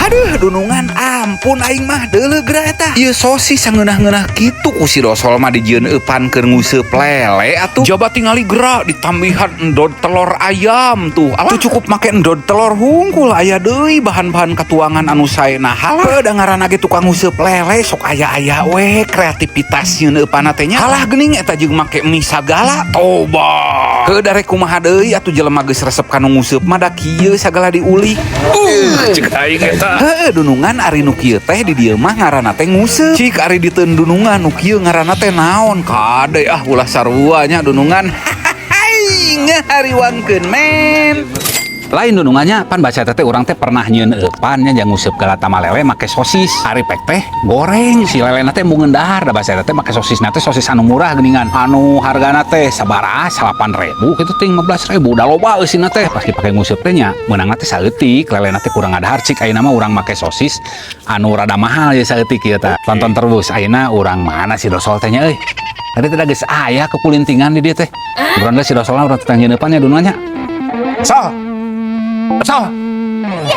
Aduh dunungan ampun aing mah deuleu eta. Ieu sosis sangeunah-ngeunah kitu ku si dosol mah dijieun eupan keur nguseup lele atuh. Coba tingali gerak ditambihan endod telur ayam tuh. Alah tuh cukup make endod telur hungkul aya deui bahan-bahan katuangan anu saena. Halah da ngaranna ge tukang nguseup lele sok aya-aya we kreativitas nyieun eupanna teh nya. Halah geuning eta jeung make mie sagala. Toba. Heuh da rek kumaha deui atuh jelema geus resep kanu nguseup mah da kieu sagala diulik. Cek aing eta. Heuh dunungan ari nu kieu teh di dieu mah ngaranna teh nguseup. Cik ari diteun dunungan nu kieu ngaranna teh naon? Kade ulah sarua nya dunungan. Ngahariwangkeun men. Lain dunungannya pan baca teh urang teh pernah nyieun eupan nya jang nguseup galata malele make sosis. Ari pek teh goreng si lelena teh mungeun dahar da baca teh make sosisna teh sosis anu murah geuningan. Anu hargana teh sabaraha 8.000 kitu teh 15.000 da loba eusina teh pas dipake nguseup teh nya meunangna teh saeutik lelena teh kurang ngadahar cik ayeuna mah urang make sosis anu rada mahal ya saeutik ieu teh. Tonton terus ayeuna urang mana si dosol teh nya euy. Tadi teh geus aya kekulintingan di dieu teh. Buran si dosolna urang teh nyieun eupan nya dunungannya. So.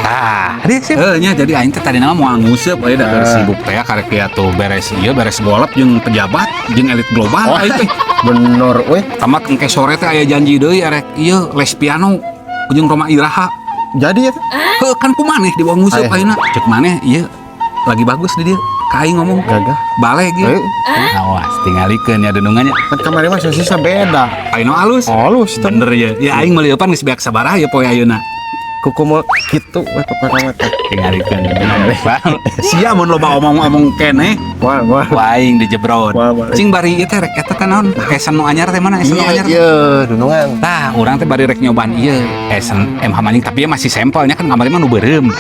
Ah, hadi sip. Nya jadi aing teh tadi nama mau nguseup we da sibuk teh karek kieu beres ieu beres golep jeung pejabat jeung elit global aing teh. Bener we. Tamak engke sore teh aya janji deui arek ieu les piano jeung Roma Iraha. Jadi ya. Heuh kan kumaneh dibawa nguseup ayeuna. Cek maneh ieu lagi bagus di dieu. Ka aing ngomong gagah bale gitu. Awas tingalikeun ya dunungannya. Kan kamari mah sosisna beda. Ayeuna halus. Halus Bener ya. Ya aing meuli eupan geus beak sabaraha ya poe ayeuna. Kuku mah kitu we pokona mah teh. Tingalikeun. Sia mun loba omong-omong keneh. Wah. Aing dijebrot. Cing bari ieu teh rek eta teh naon? Esen nu anyar teh mana? Esen nu anyar. Iya, dunungan. Tah, urang teh bari rek nyobaan ieu esen MH Maning tapi masih sampelnya kan kamari mah nu beureum.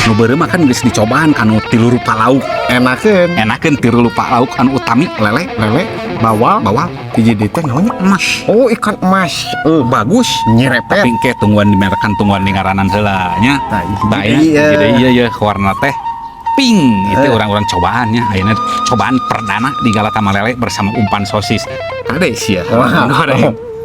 Nu beureum mah kan geus dicobaan kanu 3 rupa lauk. Enakeun 3 rupa lauk anu utami lele, bawal, hiji teh namanya emas. Oh, ikan emas. Bagus. Nyerepet. Tapi engke tungguan dimerekan tungguan di ngaranan heula nya. Jadi iya warna teh pink. Itu orang-orang cobaannya. Ayeuna cobaan perdana di Galata Malele bersama umpan sosis. Kade sia.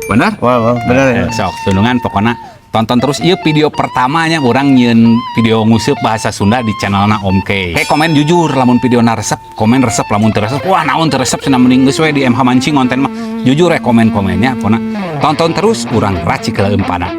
Benar? Wah, bener ya. Sok tunungan pokona tonton terus ieu video pertamanya orang nyieun video nguseup bahasa Sunda di channelna Om K. Komen jujur lamun videona resep, komen resep lamun teu resep. Wah, naon teu resep cenah mending geus we di MH Mancing konten mah. Jujur komen-komennya pona. Tonton terus urang racik eumpana.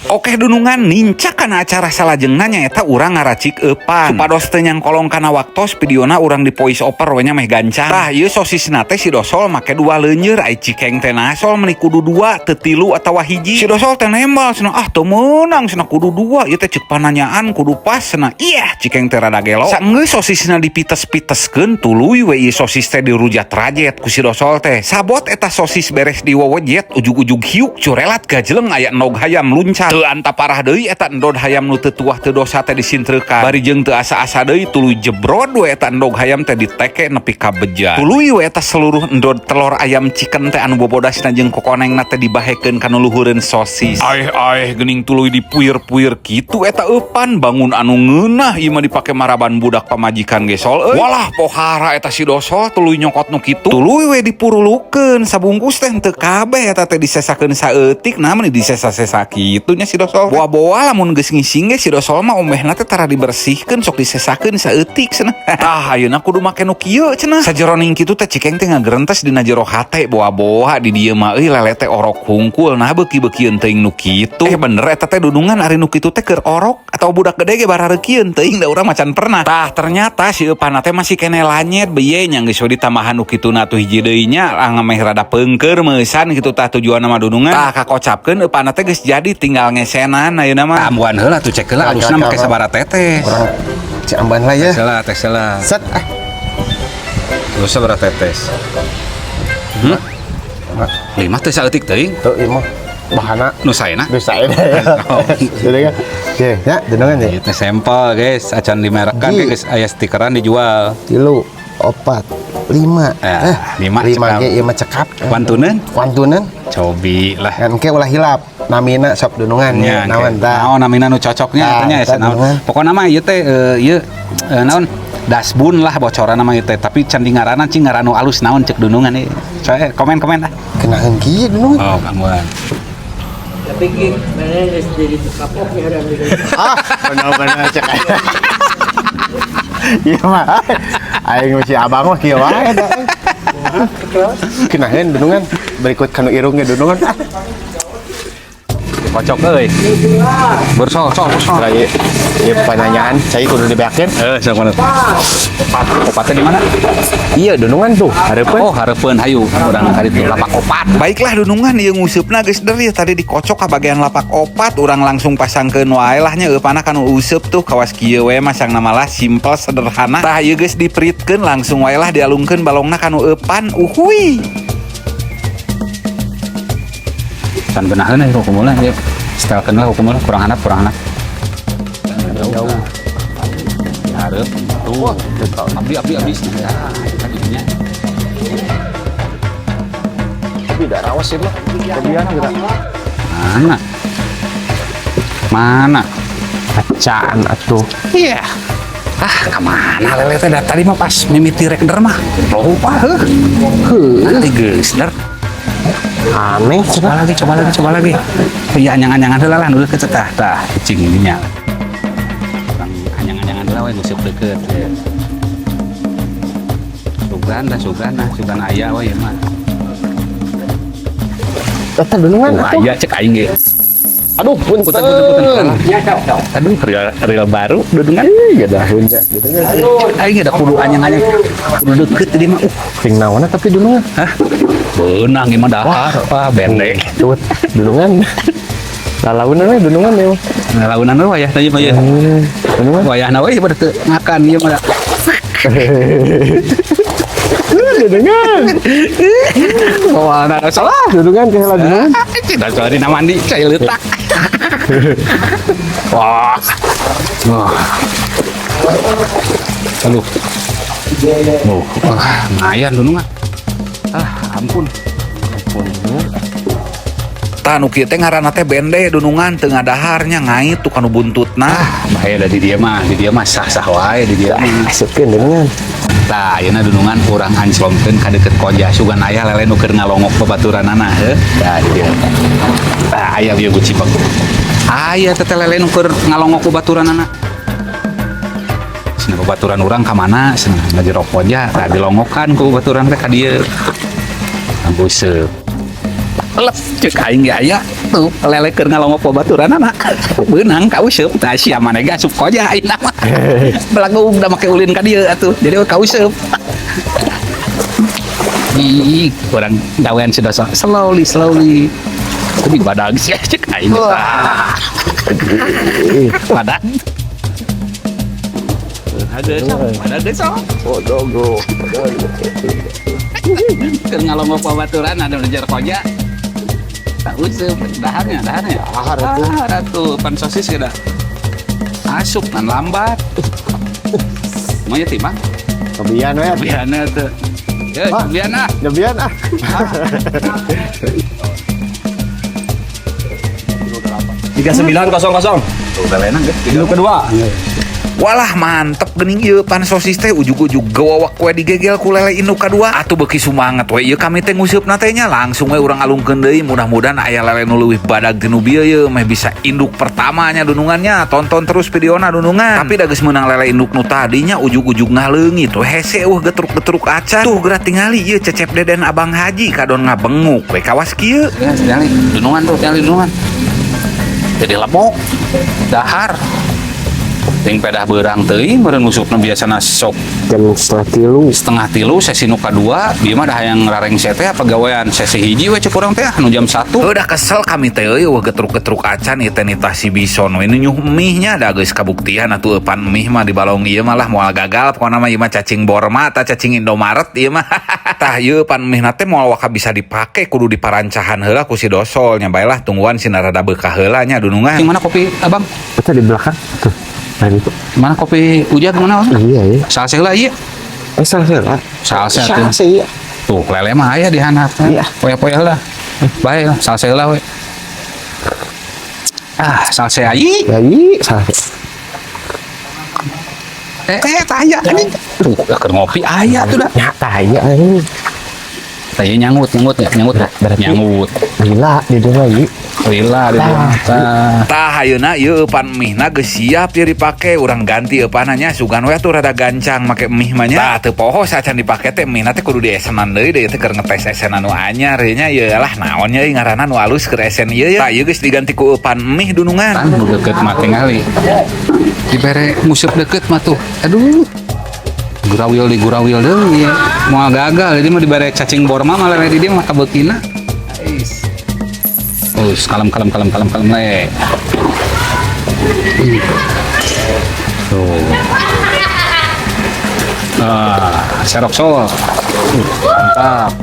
Oke dunungan nincak kana acara salajengna nyaeta urang ngaracik eupan. Supados teu nyang kolong kana waktos videona urang di voice over we nya meh gancang. Tah ieu sosisna teh si dosol make 2 leunyeur ai cikeng teh nah sol meuni kudu 2 teu 3 atawa hiji. Si dosol teh nembal cenah teu meunang cenah kudu 2 ieu teh ceuk pananyaan kudu pas cenah. Iya cikeng teh rada gelo. Saenggeus sosisna dipites-piteskeun tuluy we ieu sosis teh dirujat-rajet ku si dosol teh. Sabot eta sosis beres diwewejet ujug-ujug hiuk curelat gajleng aya endog hayam luncat. Teu anta parah deui eta endog hayam nu teu tuah teu dosa teh disintrekan. Bari jeung teu asa-asa deui tuluy jebrod we eta endog hayam teh diteke nepi ka beja. Tuluy we eta seluruh endog telur ayam chicken teh anu bobodasna jeung kokonengna teh dibahekeun kana luhureun sosis. Aeh geuning tuluy dipuir-puir kitu eta eupan bangun anu ngeunah ieu mah dipake maraban budak pamajikan ge sol euy. Walah pohara eta si dosol tuluy nyokot nu kitu. Tuluy we dipurulukeun sabungkus teh teu kabeh eta teh disesakeun saeutik namun disesa-sesa kitu nya si dosol. Boa-boa lamun geus ngising ge si dosol mah omehna teh tara dibersihkeun sok disesakeun saeutik cenah. Tah ayeuna kudu make nu kieu cenah. Sajeroning kitu teh cikeng teh ngagerentes dina jero hate boa-boa di dieu mah euy lele teh orok hungkul nah beuki-beukieun teuing nu kitu. Bener eta teh dudungan ari nu kitu teh keur orok atau budak gede ge barareukieun teuing da urang macan pernah. Tah ternyata si eupan teh masih kene lanyet beye nya geus we ditambahan nu kituna atuh hiji deui nya ngameh rada peungkeur meusan kitu tah tujuanna mah dudungan. Tah kakocapkeun eupan teh geus jadi tinggal ngesenan ayeuna mah. Ambuan heula tuh cek heula alusna make sabaraha tetes. Urang ciamban lah ya. Tes heula. Set Terus sabaraha tetes? 5 teh saeutik teuing. Tuh ieu mah bahana Nu saena. nu saena ya. Jadi kan. Oke, ya dunungan ya. Itu sampel guys, acan dimerekkan guys aya stikeran dijual. 3, 4, 5. 5 ge ieu mah cekap. Wantuneun? Cobi lah. Kan ke ulah hilap. Namina sok dunungan ya. Naon tah? Naon namina nu cocoknya tanya ya naon. Pokona mah ieu teh ieu naon? Dasbun lah bocoran nama ieu teh, tapi can dingaranan cing ngaran nu alus naon cek dunungan ieu. Coba komen-komen dah. Kenaeun kieu dunungan. Oh, kamuan. Tapi mana jadi kapoknya orang itu. Benar-benar cek. Iya mah. Aing masih abang mah kieu wae da. Kenaheun dunungan berikut kanu irungnya dunungan. Kocok euy. Bersol. Lagi ieu pertanyaan saya kudu dibeakeun. Sok mana? Opatnya di mana? Iya dunungan tuh, hareupeun. Oh, hareupeun hayu. Urang kali itu lapak opat. Baiklah dunungan ieu ngusupna geus der tadi dikocok ka bagian lapak opat, urang langsung pasangkeun wae lah nya eupana kanu useup tuh kawas kieu we masang namalah simpel sederhana. Tah ieu geus dipritkeun langsung wae lah dialungkeun balongna kanu eupan. Uhuy. Kan benaheun ya hukumna ya. Setelkeun lah hukumna kurang handap. Jauh. Hareup tuh. Abdi. Ya, tadinya. Tapi da rawas sih mah. Kebiasaan geura. Mana? Acaan atuh. Iya. Kemana lele teh tadi mah pas mimiti rekder mah. Lupa nanti geus der. Aneh Coba lagi. Ya anyangan heula lah nu deukeut tah cing dinya. Anyangan heula we nguseup deukeut. Sugan aya we mah. Eta dunungan atuh. Aya cek aing ge. Aduh, punten. Aduh, real baru dudungan. Iya dah hunda. Aing ada kudu anyang-anyang. Kudu deukeut tadi mah. Ping naonna tapi dunungan. Hah? Beunang ieu mah dahar, bendek. Tuh, dunungan. Lalaunan we dunungan ya. Ngalaunan we wayah tadi mah ya. Dunungan. Wayahna we pada teu ngakan ieu mah. Dunungan. Wah, ada salah. Dunungan ke heula dunungan. Tidak salah di mandi, saya letak. Wah. Aduh. Lumayan dunungan. Ampun. Tanu kieu teh ngaranna teh bende dunungan teu ngadaharnya ngait tuh kanu buntutna. Bahaya da di dia mah sah-sah wae di dia mah. Asupkeun dunungan. Tah ayeuna dunungan urang anclomkeun ka deukeut koja sugan aya lele nu keur ngalongok babaturanana heuh. Tah di dia. Tah aya ieu Cipeng. Aya teh lele nu keur ngalongok babaturanana. Cenah babaturan urang ka mana? Cenah ngajero koja tah dilongokan ku babaturan teh ka dieu. Ambuseup. Lep cek aing ge aya tuh lele keur ngalongok babaturanana. Beunang ka useup tah sia maneh asup koja ayeuna mah. Belagu udah make ulin ka dieu atuh. Jadi ka useup. Ih, kurang gawean sudah slowly. Tapi badag sih cek aing. Badag. Ada desa. Bodogo. Keur ngalongok babaturan ada ngejar koja. Tak useup daharnya. Dahar atuh pan sosis ge da. Asup kan lambat. Mau ya timang? Kebian we. Biana tuh. Ya, biana. Kebian ah. 3900. Tuh galenang geus. Minggu kedua. Walah mantep geuning ieu pan sosis teh ujug-ujug gawawak we digegel ku lele induk kadua. Atuh beuki sumanget we ieu kami teh nguseupna teh nya langsung we urang alungkeun deui mudah-mudahan aya lele nu leuwih badag ti nu bieu ieu meh bisa induk pertamanya dunungannya. Tonton terus videona dunungan. Tapi da geus meunang lele induk nu tadinya ujug-ujug ngaleungit we hese getruk-getruk acan. Tuh geura tingali ieu cecep deden Abang Haji kadon ngabenguk we kawas kieu. Ya, sedali dunungan. Jadi lemok dahar ting pedah beurang teuing meureun ngusupna biasana sok Jam setengah tilu sesi nu kadua dia mah dah yang rareng teh pagawean sesi hiji we cek urang teh anu jam 1. Udah kesel kami teh euy getruk-getruk acan ieu teh nitah si bison we nu nyuh mihnya da geus kabuktian atuh eupan mih mah di balong ieu mah lah moal gagal pokona mah ieu mah cacing Borma tah cacing Indomaret ieu mah. Tah ieu pan mihna teh moal waka bisa dipake kudu diparancahan heula ku si dosol nya bae lah tungguan sina rada beukah heula nya dunungan. Yang mana kopi Abang? Eta di belakang tuh. Nah itu. Mana kopi ujat mana? Iya. Salse heula ieu. Salse lah. Salse iya. Tuh lele mah aya di handap. Iya. Poya-poya heula. Bae lah salse heula we. Salse ai. Ai, salse. Tanya anjing. Tuh keur ngopi aya tuh dah. Ya tanya anjing. Tanya nyangut. Gila di dia lagi. lila di mata. Tah ayeuna ieu eupan mihna geus siap ieu dipake, urang ganti eupananya sugan we atuh rada gancang make mih mah nya. Tah teu poho sacan dipake teh mihna teh kudu diesenan deui teh keur ngetes esen anu anyar nya ieu lah naon nya ngaranna nu alus keur esen ieu ya. Tah ieu geus diganti ku eupan mih dunungan. Kan deket mah tingali. Dibere museup deket mah tuh. Aduh. Gurawil deui ya. Moal gagal jadi mah dibere cacing bor mah malah di dia mah kabeutina. Kalem le. Tuh. Serok sol. Mantap.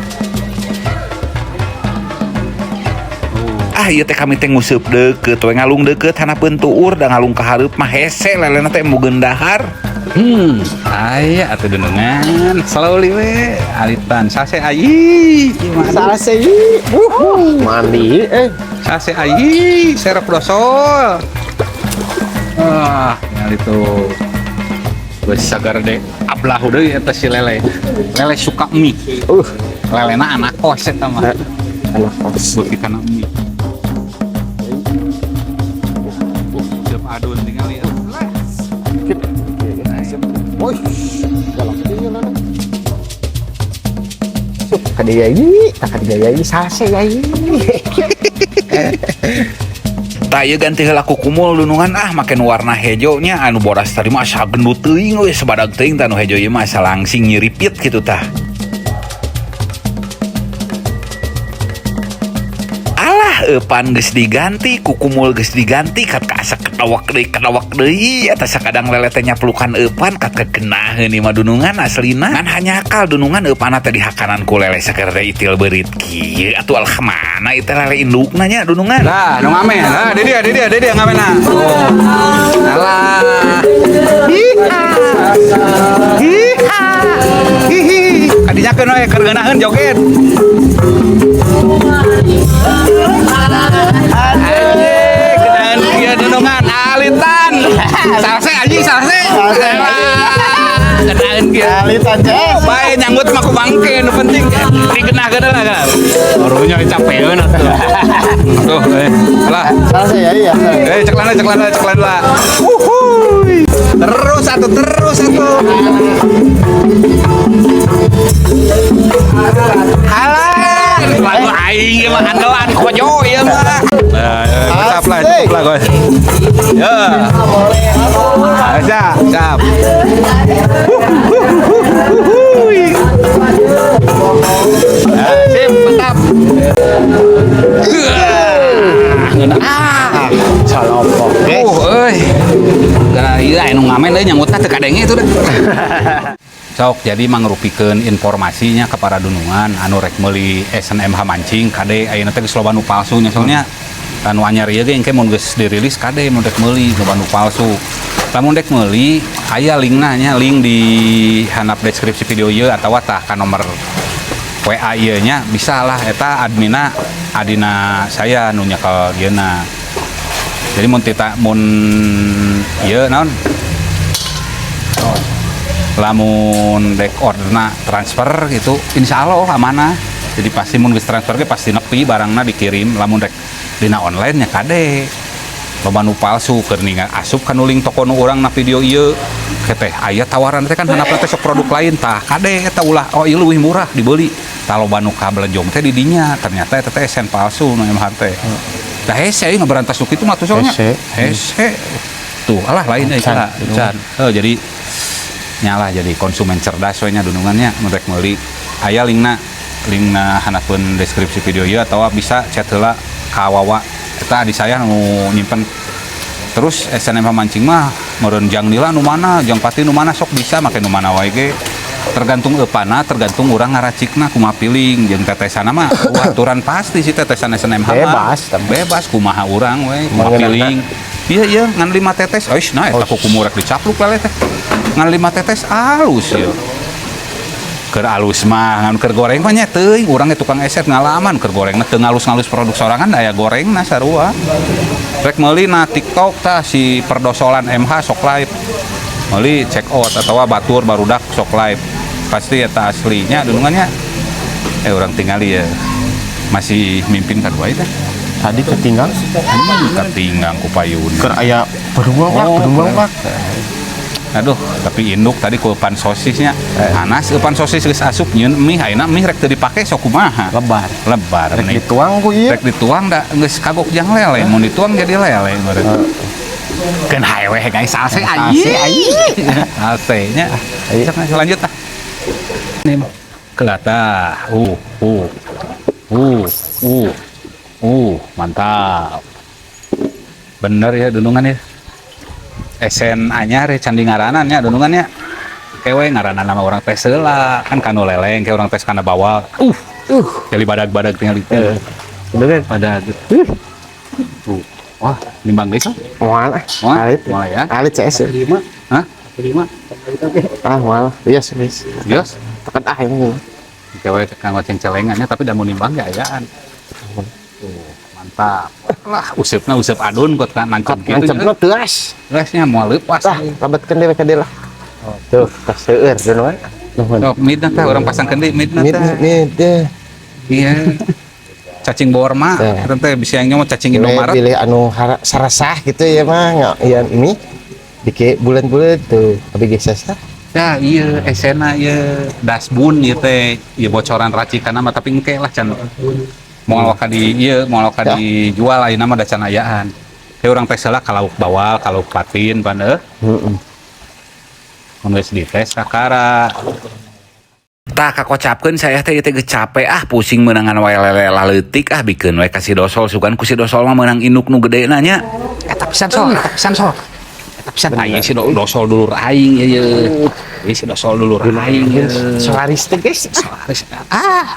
Ieu teh kami teh nguseup deukeut we ngalung deukeut hanapeun tuur da ngalung ka hareup mah hese lelena teh embugeun dahar. Aya atuh denengan. Slowly we. Alitan sase ayi. Sase mandi Sase ayi, serok dosol. Ngali tuh. Geus sagar deh. Ablah deui eta si lele. Lele suka mie. Lelena anak kos eta mah. anak kos. Beuki kana mie. Siap adun tinggal ieu. Woi, galak ieu nana. Kadieu ini sase ini. Tah ieu ganti heula ku kumul dunungan make nu warna hejo nya anu bodas tadi mah asa gendut teuing we sabadag teuing tah nu hejo ieu mah asa langsing nyiripit kitu tah. Eupan geus diganti, kukumul geus diganti, kat kaasa kedawak deui eta sakadang lele teh nyaplukan eupan kat kegenaheun ieu mah dunungan aslina. Ngan hanyakal dunungan eupanna teh dihakanan ku lele saker teh itil beurit kieu atuh alah mana ieu teh lele indukna nya dunungan. Lah, nu ngamen. Lah, di dia ngamena. Alah. Hihi. Kadinyakeun we keur geunaheun joget. Kenahan dia denungan alitan. Salse anjing salse. Kenahan dia alitan cek. Bae nyanggut mah ku bangke nu penting digenahkeun lah. Barunya capeun atuh. Tuh, lah. Salse ya iya. Cek lah. Uhuy. Terus satu. Alah, lagu aing mah andalan kojo ieu mah. Cap lah guys. Ya. Aja, cap. Sip, mantap. Salopok. Gara ieu anu ngamen deui nyangutna teu kadenge itu dah. Sok jadi mangrupikeun informasinya kepada dunungan anu rek meuli SNMH mancing kade ayeuna teh geus loba nu palsu nya soalnya anu anyar ieu ge engke mun geus dirilis kade mun rek meuli loba nu palsu. Lamun rek meuli aya linkna nya link di handap deskripsi video ieu atawa tah ka nomor WA ieu nya bisa lah eta adminna adina saya nu nyekel ieuna. Jadi mun ieu naon lamun dek orderna transfer gitu insya Allah amanah. Jadi pasti mun geus transfer ge pasti nepi barangna dikirim. Lamun dek dina online nya kade loba nu palsu keur ningal asup ka nu link toko nu urang na video ieu teh aya tawaran teh kan handapna teh sok produk lain tah kade eta ulah oh ieu leuwih murah dibeli tah loba nu kabelenjong teh di dinya ternyata eta teh esen palsu nu MH teh. Tah hese ngaberantas nu kitu mah tuh soalnya hese tuh alah lain euy can. Jadi nyalah jadi konsumen cerdas we nya dunungannya merek meuli aya linkna handapkeun deskripsi video ieu atawa bisa chat heula ka Wawa eta adi saya nu nyimpen terus SNMH mancing mah meureun jang nila nu mana jang pati nu mana sok bisa make nu mana wae ge tergantung eupana tergantung urang ngaracikna kumaha piling jeung tetesana mah aturan pasti si tetesan SNMH bebas kumaha urang we kumaha piling iya ngan 5 tetes euy nah eta kuku murek dicapluk lele teh ngan 5 tetes alus ya keur alus mah ngan keur goreng mah nya teuing urang ge tukang eset ngalaman keur gorengna teu ngalus-ngalus produk sorangan aya gorengna sarua rek meuli na TikTok tah si perdosolan MH sok live meuli check out atawa batur barudak sok live pasti eta aslinya dunungannya urang tingali ya masih mimpin kadua teh Tadi ketinggal. Ketinggang ku payun. Keur aya beruang Pak. Aduh, tapi induk tadi ku pan sosisnya. Anas pan sosis geus asup nyeun mie ayeuna mie rek teu dipake sok kumaha. Lebar Rek nih. dituang ku ieu. Rek dituang da geus kagok jang lele, mun dituang jadi lele meureun. Kan hae we guys, salse ayi. Salsenya. Cek lanjut ah. Ini kelata. Mantap. Bener ya dunungan ya. Esen anyar ya candi ngaranannya dunungannya. Kewe ngaranan nama orang tes heula, kan kanu leleng ke orang tes kana bawal. Jadi badag-badag tinggal itu. Bener. Badag. Wah, nimbang guys. Moal. Alit ya. Alit CS. 5. Hah? 5. Ah, moal. Yes, yes. Yos. Tekan yang Kewe kang ngoceng celengannya tapi da mun nimbang ge ayaan. Mantap. Lah, usepna usep adun kok kan nangkep gitu. Nangcepna teuas. Resnya mau leupas. Tah, rabetkeun dewe ka lah. Tuh, tas seueur dunungan. Oh, midna teh orang pasang kendi midna teh. Mid. Iya. Cacing borma, teh bisa yang nyomot cacing Indomaret. Pilih anu sarasah gitu ya mah, ya ini dike bulan-bulan tuh, abi gesesa. Ya iya, esena ya dasbun ieu teh, ieu bocoran racikan mah tapi engke lah can. Moal ka di ieu, moal ka dijual ayeuna mah da can ayaan. Teh urang teh salah kalau bawal, kalau patin pan Heeh. Mun geus dites kakara. Tak kakocapkeun saya teh geus capek pusing meunangan wae lele laleutik bikeun wae ka si dosol sugan ku si dosol mah meunang induk nu gedena nya. Eta pisan sol. Eta pisan aing si dosol dulur aing ieu. Si dosol dulur aing ieu. Solaris teh guys.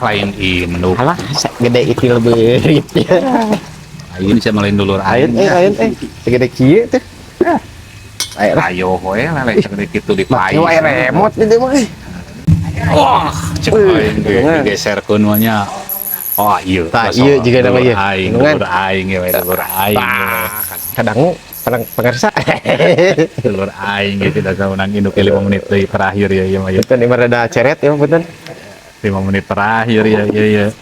Lain induk. Alah, gede itu lebih. Aing bisa lain dulur aing. Ayeun segede kieu teh. Ayo we lele segede kitu dipain. Wae remote di mah. Wah, cek aing digeserkeun we nya. Oh iya. Tah ieu juga nama ieu. Aing dulur aing we dulur aing. Kadang pengersa. Dulur aing ge tidak saunang induk 5 menit deui terakhir ya ieu mah. Betul ibarat ada ceret ya betul. 5 menit terakhir ya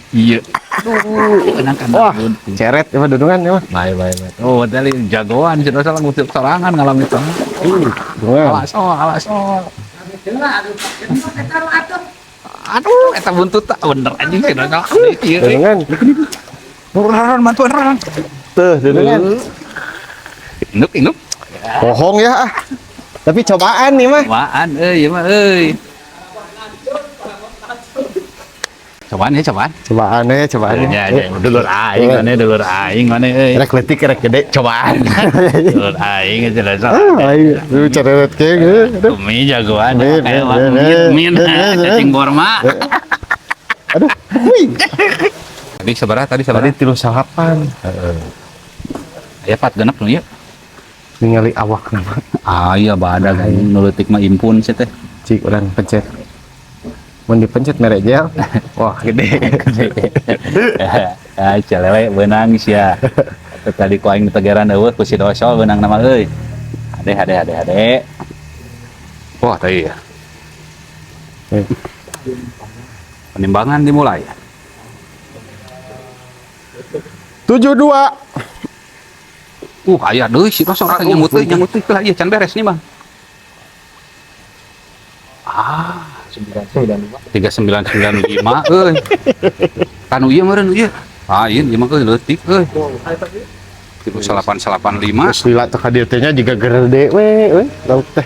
iya. Aduh, Wah, ceret ya dudungan ya mah. Baik. Oh, tadi jagoan sudah salah ngutip sorangan ngalamin itu. Alas. Aduh, eta buntut tak bener anjing sih dong. Dudungan. Ron mantuan ron. Tuh, dudungan. Induk. Bohong ya. Tapi cobaan nih mah. Cobaan euy mah euy. Cobaan. Ya. Dulur aing mana euy. Rek leutik rek gede cobaan. Dulur aing jelas. Lu ceret ke gitu. Umi jagoan. Min. Min cacing borma. Aduh. Wih. Tadi sabaraha? Tadi 3.9. Aya 4 genep nu ieu. Ningali awak mah. Iya badag nu leutik mah impun sia teh. Cik urang pencet. Mun dipencet merek gel. Wah, gede. Ya, celele beunang sia. Tadi ku aing tegeran eueuh ku si dosol beunang nama euy. Ade. Wah, tadi ya. Penimbangan dimulai. 72. Aya deui si dosol nyamut teh lah ieu can beres nih, Bang. 3995 euy. Kan ieu meureun ieu. Ieu mah euy leutik euy. 3885. Lila teh hadir teh nya juga gede we lauk teh.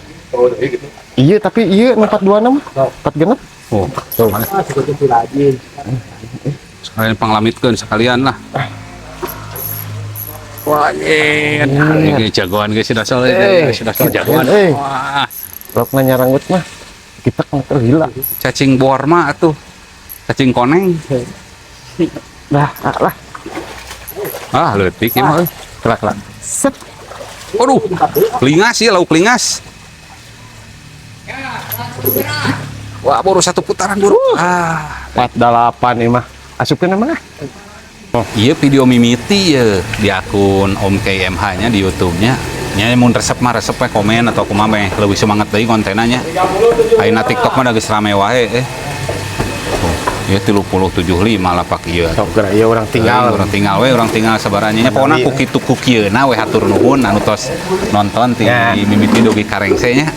Iya, tapi iya 426 4 genep. Oh, tuh mana? Sekalian panglamitkeun sekalian lah. Wah, ini jagoan guys sudah jagoan. Wah, Rokna nyaranggut mah kita kan tergila. cacing borma atuh. Cacing koneng. Lah. Leutik ieu mah euy. Kelak. Set. Waduh, lingas ya lauk lingas. Wah, baru satu putaran buru. 48 ini mah. Asupkeun mah. Iya video mimiti ya di akun Om KMH-nya di YouTube-nya. Nya mun resep mah resepnya komen atau kumaha meh leuwih semangat deui kontenanya. Ayeuna TikTok mah da geus rame wae Ya 30-75 lah pak ieu. Sok geura ieu urang tinggal. Orang tinggal sabarannya nya pokona ku kitu ku kieuna we hatur nuhun anu tos nonton ti Ya. mimiti dogi karengse nya.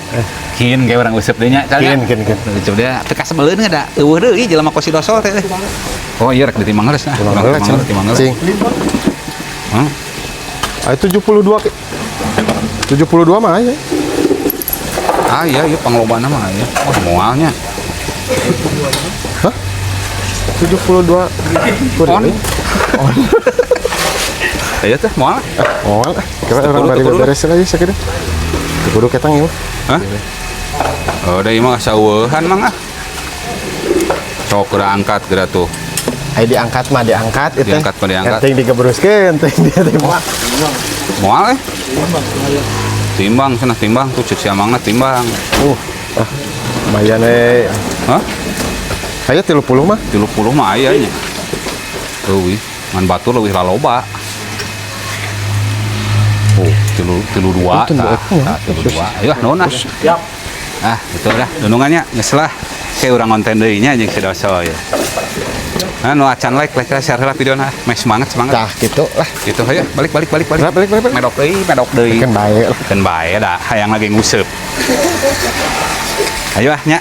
Kin ge urang useup deui nya. Kin. Coba teu kasebeleun da eueuh deui jelema kosi dosol teh. Oh iya rek ditimang geus nah. Timang geus. Cing. Hah? Ah 72 ke. 72 mah ya. Ah iya panglobana mah ya. Wah moalnya. Hah? 72 On. Ayo teh moal. Oh, kira orang bari beres lagi sakitu. Kudu ketang ieu. Hah? Oh, da ieu mah saueuhan mah ah. Sok geura angkat geura tuh. Ai diangkat mah diangkat itu. Diangkat mah diangkat. Penting digebruskeun, penting dia teh mah. Moal timbang cenah timbang tuh cek siamangna timbang. Lumayan we. Hah? Aya 30 mah. 30 mah aya nya. Euy, ngan batur leuwih laloba. Oh, 32 tah. 32. Ayo nuhun ah. Siap. Ah, itu dah dunungannya geus lah. Kayak urang konten deui nya jeung si Doso ya. Nah, nu acan like share heula videona. Meh semangat. Tah gitu lah. Gitu ayo balik. Balik. Medok deui. Kan bae. Kan bae da hayang lagi nguseup. Ayo ah nya.